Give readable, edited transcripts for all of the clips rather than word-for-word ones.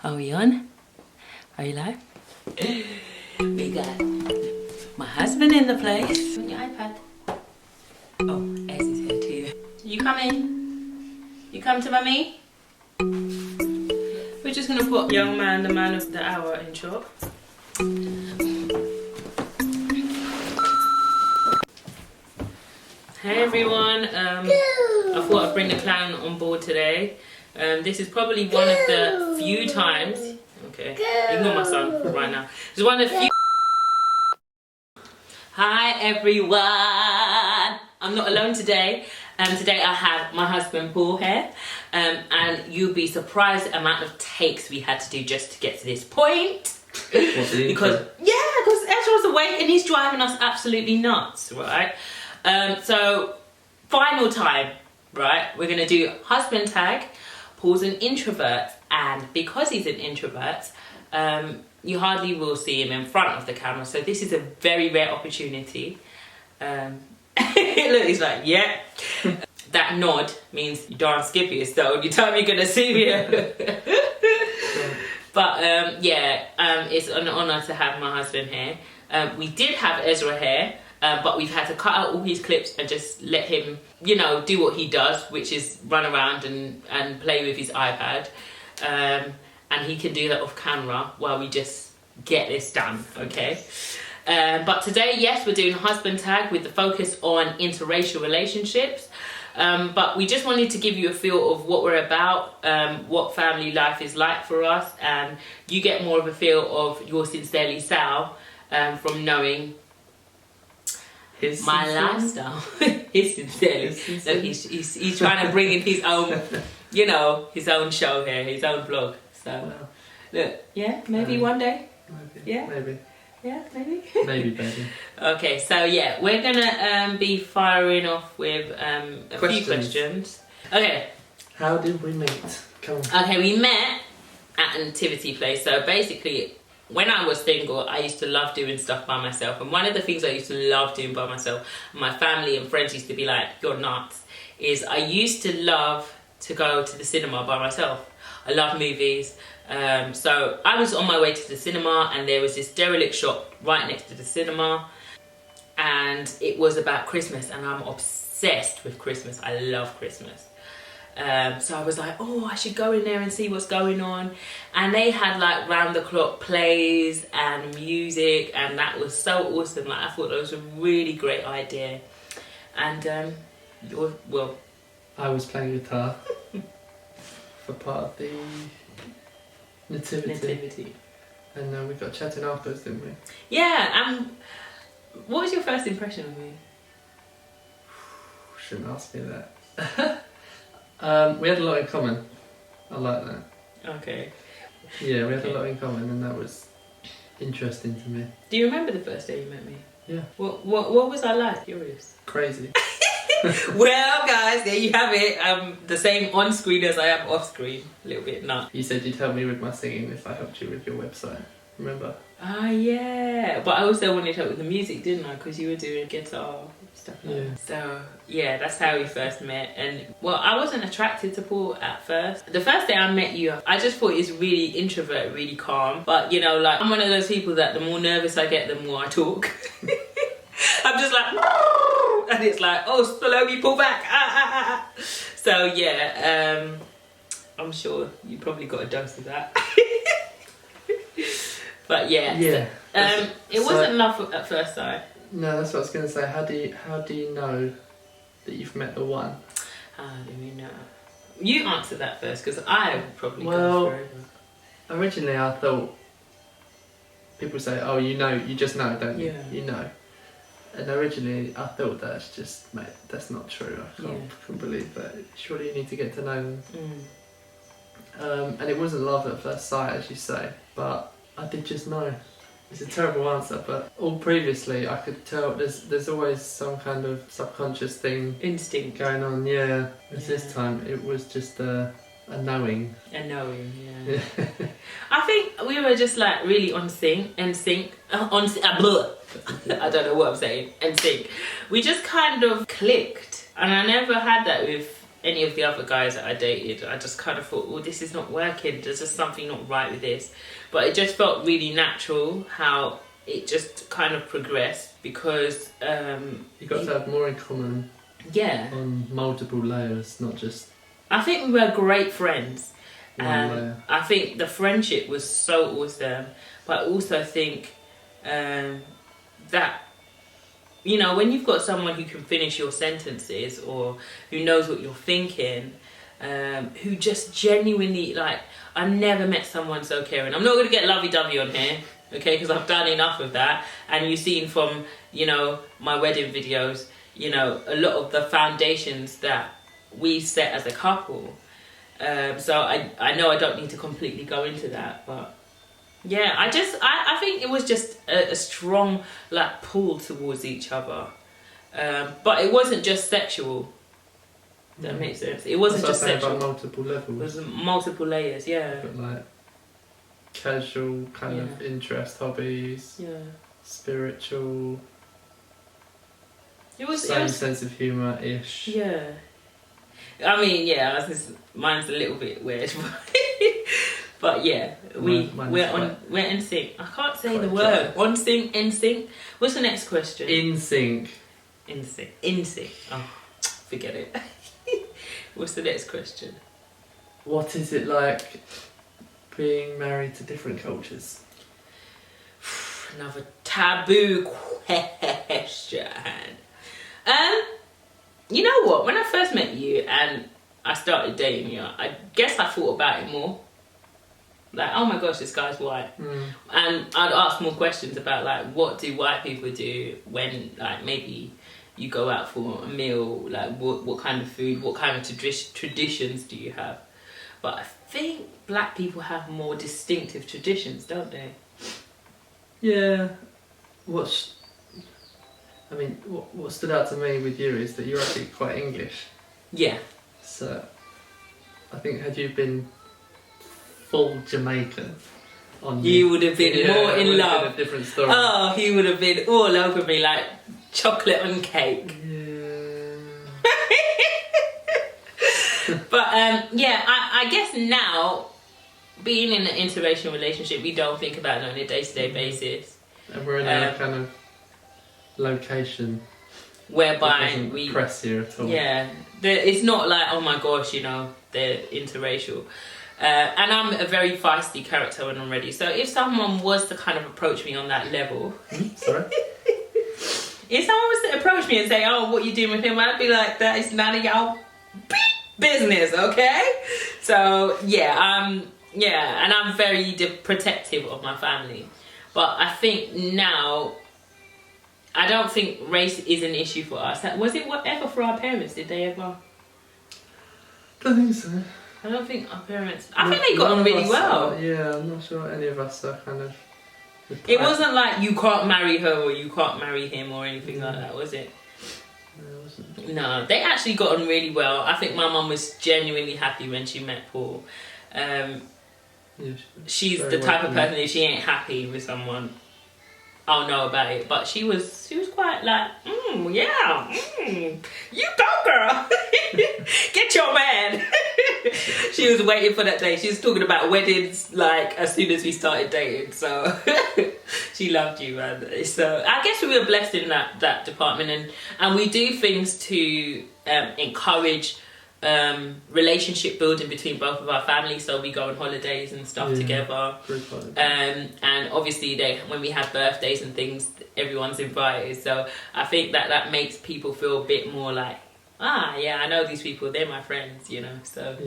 Are we on? Are you live? We got my husband in the place. On your iPad. Oh, Ez is here too. You coming? You come to mummy? We're just gonna put young man, the man of the hour in short. Hey everyone, I thought I'd bring the clown on board today. This is probably one of the few times, okay, ignore my son right now. It's one of the few. Hi everyone, I'm not alone today. Today I have my husband Paul here, and you'll be surprised the amount of takes we had to do just to get to this point. Because Ezra was awake and he's driving us absolutely nuts, right? So final time, right? We're gonna do husband tag. Paul's an introvert, and because he's an introvert, you hardly will see him in front of the camera. So this is a very rare opportunity. Look, he's like, yeah. That nod means you darn skippiest though. You tell me you're gonna see me. But it's an honor to have my husband here. We did have Ezra here. But we've had to cut out all his clips and just let him, you know, do what he does, which is run around and play with his iPad. And he can do that off camera while we just get this done, okay? But today, yes, we're doing a husband tag with the focus on interracial relationships. But we just wanted to give you a feel of what we're about, what family life is like for us, and you get more of a feel of your Sincerely Sal from knowing my lifestyle. His sincerely. So he's trying to bring in his own, you know, his own show here, his own vlog. So wow. Look, yeah, maybe one day. Maybe. Yeah. Maybe. Yeah, maybe. Maybe, baby. Okay, so yeah, we're gonna be firing off with a few questions. Okay. How did we meet? Come on. Okay, we met at a nativity place. So basically, when I was single, I used to love doing stuff by myself. And one of the things I used to love doing by myself, my family and friends used to be like, you're nuts, is I used to love to go to the cinema by myself. I love movies. So I was on my way to the cinema and there was this derelict shop right next to the cinema. And it was about Christmas and I'm obsessed with Christmas. I love Christmas. So I was like, oh, I should go in there and see what's going on. And they had like round the clock plays and music, and that was so awesome. Like I thought that was a really great idea. And well, I was playing guitar for part of the nativity. And we got chatting afterwards, didn't we? Yeah. What was your first impression of me? Shouldn't ask me that. We had a lot in common. I like that. Okay. Yeah, we had a lot in common, and that was interesting to me. Do you remember the first day you met me? Yeah. What was I like? Curious. Crazy. Well, guys, there you have it. I'm the same on screen as I am off screen. A little bit nuts. You said you'd help me with my singing if I helped you with your website. Remember? Ah, yeah. But I also wanted help with the music, didn't I? Because you were doing guitar stuff like that. So, yeah, that's how we first met. And, well, I wasn't attracted to Paul at first. The first day I met you, I just thought he's really introvert, really calm. But, you know, like, I'm one of those people that the more nervous I get, the more I talk. I'm just like, and it's like, oh, slowly pull back. So, yeah, I'm sure you probably got a dose of that. But yeah, it wasn't love at first sight. No, that's what I was going to say. How do you know that you've met the one? How do we know? You answer that first, because I would probably go forever. Originally I thought people say, oh, you know, you just know, don't you? Yeah. You know. And originally I thought that's just, mate, that's not true. I can't believe that. Surely you need to get to know them. And it wasn't love at first sight, as you say, but I did just know. It's a terrible answer, but all previously I could tell there's always some kind of subconscious thing, instinct going on. Yeah. This time it was just a knowing. A knowing, yeah. I think we were just like really on sync. I don't know what I'm saying. In sync. We just kind of clicked, and I never had that with any of the other guys that I dated, I just kind of thought, well, this is not working. There's just something not right with this. But it just felt really natural how it just kind of progressed because... you got to have more in common. Yeah. On multiple layers, not just... I think we were great friends. One layer. I think the friendship was so awesome. But I also think that... You know, when you've got someone who can finish your sentences or who knows what you're thinking, who just genuinely, like, I've never met someone so caring. I'm not going to get lovey-dovey on here, okay, because I've done enough of that. And you've seen from, you know, my wedding videos, you know, a lot of the foundations that we set as a couple. So I know I don't need to completely go into that, but... Yeah, I think it was just a strong like pull towards each other, but it wasn't just sexual. Does that make sense? It wasn't just sexual. About multiple levels. It was multiple layers, yeah. But like casual kind of interest, hobbies, spiritual. It was same sense of humour ish. Yeah, I mean, mine's a little bit weird. But yeah, we're in sync. I can't say the word. On sync, in sync. What's the next question? In sync. In sync. In sync. Oh, forget it. What's the next question? What is it like being married to different cultures? Another taboo question. You know what? When I first met you and I started dating you, I guess I thought about it more. Like, oh my gosh, this guy's white. And I'd ask more questions about, like, what do white people do when, like, maybe you go out for a meal? Like, what kind of food, what kind of traditions do you have? But I think black people have more distinctive traditions, don't they? Yeah. What stood out to me with you is that you're actually quite English. Yeah. So, I think had you been... full Jamaican on you. You would have been more in love. Been a different story. Oh, he would have been all over me like chocolate on cake. Yeah. But I guess now, being in an interracial relationship, we don't think about it on a day-to-day basis. And we're in a kind of location whereby we press here at all. Yeah, it's not like, oh my gosh, you know, they're interracial. And I'm a very feisty character when I'm ready. So if someone was to kind of approach me on that level... Sorry? If someone was to approach me and say, oh, what you doing with him? I'd be like, that is none of y'all business, okay? So, and I'm very protective of my family. But I think now, I don't think race is an issue for us. Was it whatever for our parents? Did they ever? Don't think so. I don't think our parents... I think they got on really well. I'm not sure any of us are kind of... It wasn't like you can't marry her or you can't marry him or anything like that, was it? No, it wasn't. No, they actually got on really well. I think my mum was genuinely happy when she met Paul. She's the type of person, if she ain't happy with someone, I'll know about it. But she was quite like, you go, girl. Get your man. She was waiting for that day. She was talking about weddings like as soon as we started dating. So she loved you, man. So I guess we were blessed in that department, and we do things to encourage relationship building between both of our families. So we go on holidays and stuff together. And obviously when we have birthdays and things, everyone's invited. So I think that makes people feel a bit more like, I know these people, they're my friends, you know. So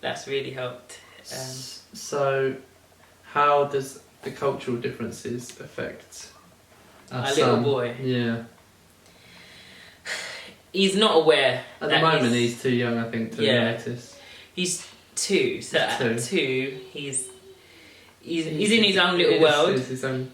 that's really helped. So how does the cultural differences affect our little boy? Yeah. He's not aware. At the moment, he's too young, I think, to notice. He's 2, so at 2, he's in his own little world.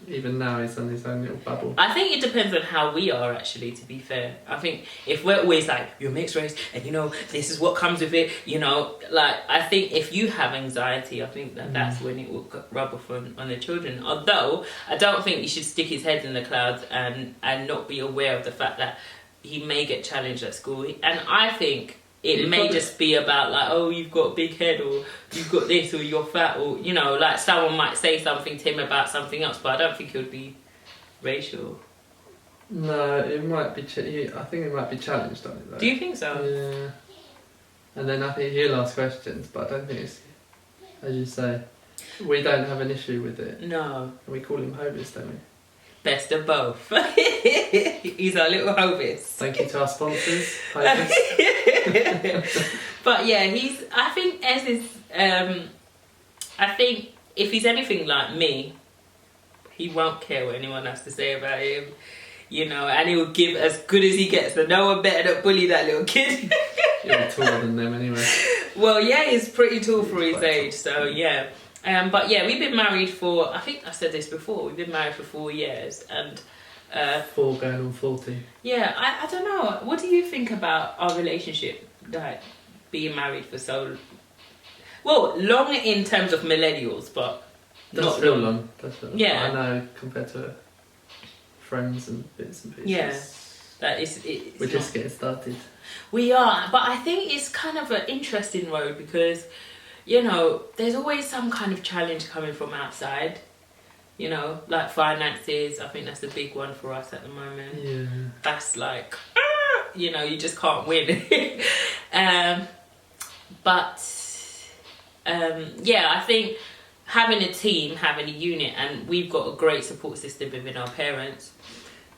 Even now, he's on his own little bubble. I think it depends on how we are, actually, to be fair. I think if we're always like, you're mixed race, and you know, this is what comes with it, you know, like, I think if you have anxiety, I think that's when it will rub off on the children. Although, I don't think he should stick his head in the clouds and not be aware of the fact that he may get challenged at school. And I think it may just be about like, oh, you've got a big head, or you've got this, or you're fat, or you know, like someone might say something to him about something else, but I don't think it would be racial. No, it might be. I think it might be challenged on it though. Do you think so? Yeah. And then I think he'll ask questions, but I don't think it's, as you say, we don't have an issue with it. No. And we call him Hovis, don't we? Best of both. He's our little Hovis. Thank you to our sponsors, Hovis. But yeah, I think Ez is, I think if he's anything like me, he won't care what anyone has to say about him. You know, and he will give as good as he gets. So no one better not bully that little kid. You're taller than them anyway. Well, yeah, he's pretty tall for his age, so yeah. But yeah, we've been married for, I think I said this before, we've been married for 4 years. And 4 going on 40. yeah, I don't know. What do you think about our relationship, like being married for so long in terms of millennials, but Does feel long. Does feel long. Yeah. I know, compared to friends and bits and pieces. Yeah. That We're just getting started. We are, but I think it's kind of an interesting road because, you know, there's always some kind of challenge coming from outside. You know, like finances. I think that's a big one for us at the moment. Yeah. That's like, you know, you just can't win. Yeah, I think having a team, having a unit, and we've got a great support system within our parents.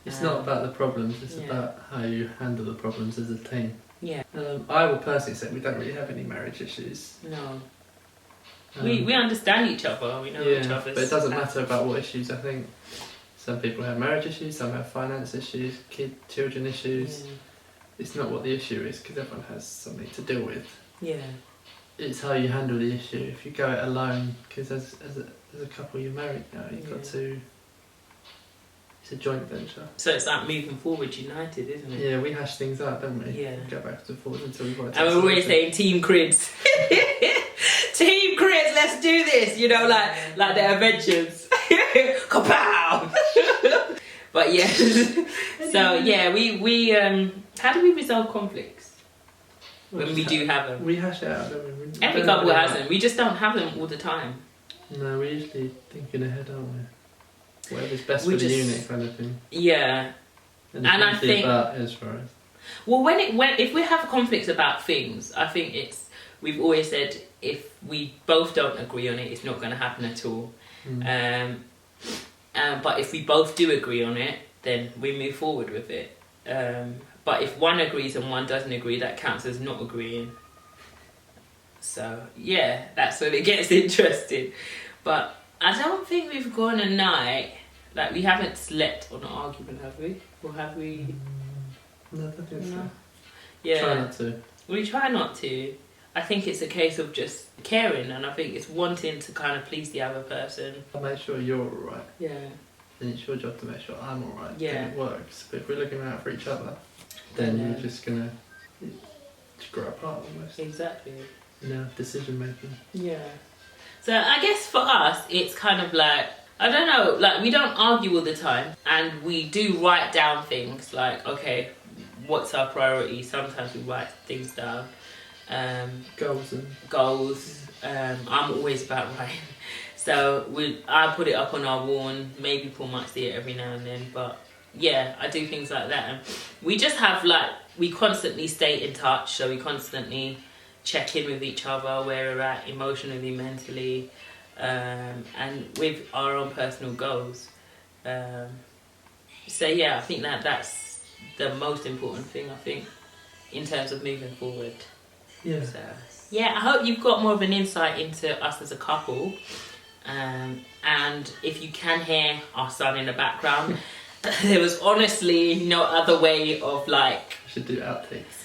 It's not about the problems, it's about how you handle the problems as a team. Yeah. I will personally say we don't really have any marriage issues. No. We understand each other, we know each other. But it doesn't matter about what issues. I think some people have marriage issues, some have finance issues, children issues. Yeah. It's not what the issue is, because everyone has something to deal with. Yeah. It's how you handle the issue. If you go it alone, because as a couple you're married now, you've got to... It's a joint venture. So it's like moving forward united, isn't it? Yeah, we hash things out, don't we? Yeah. We go backwards and forwards until we've got to... And we're always saying team crids. Team crids, let's do this! You know, like the Avengers. Kapow! But yeah. So yeah, we how do we resolve conflicts? When we do have them? We hash it out, don't we? Every couple has them. We just don't have them all the time. No, we're usually thinking ahead, aren't we? Whatever's best for the unit, kind of thing. Yeah. And I think about as far as... Well, if we have conflicts about things, I think we've always said if we both don't agree on it, it's not going to happen at all. But if we both do agree on it, then we move forward with it. But if one agrees and one doesn't agree, that counts as not agreeing. So yeah, that's when it gets interesting. But I don't think we've gone a night, like we haven't slept on an argument, have we? Or have we? No, I don't think so. Yeah. Try not to. We try not to. I think it's a case of just caring, and I think it's wanting to kind of please the other person. I'll make sure you're alright. Yeah. And it's your job to make sure I'm alright. Yeah. Then it works. But if we're looking out for each other, then we're just gonna grow apart almost. Exactly. Decision making. Yeah. So I guess for us, it's kind of like, I don't know, like we don't argue all the time, and we do write down things like, okay, what's our priority? Sometimes we write things down. Goals. I'm always about writing. So I put it up on our wall, and maybe Paul might see it every now and then, but yeah, I do things like that. And we just have we constantly stay in touch, so we constantly check in with each other, where we're at emotionally, mentally, and with our own personal goals. So yeah, I think that's the most important thing, I think, in terms of moving forward. Yeah. So, yeah, I hope you've got more of an insight into us as a couple. And if you can hear our son in the background, there was honestly no other way of We should do outtakes.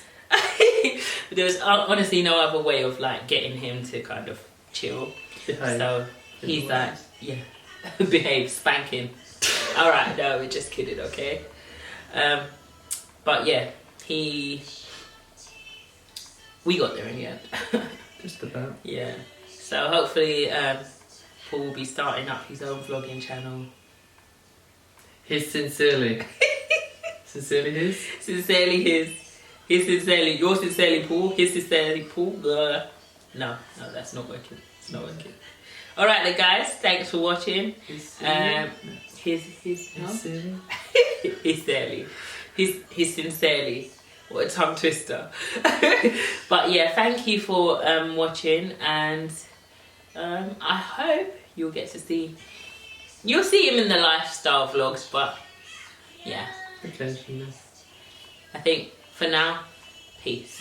there was honestly no other way of getting him to kind of chill. Behave. So he's like, yeah, behave, spanking. All right, no, we're just kidding, okay? But yeah, we got there in the end. Just about. Yeah. So hopefully Paul will be starting up his own vlogging channel. His sincerely. Sincerely his? Sincerely his. His sincerely, yours sincerely, Paul. His sincerely, Paul. No, that's not working. It's not working. All right, then, guys. Thanks for watching. His sincerely. What a tongue twister. But yeah, thank you for watching, and I hope you'll get to see. You'll see him in the lifestyle vlogs, but yeah. Occasionally. I think for now, peace.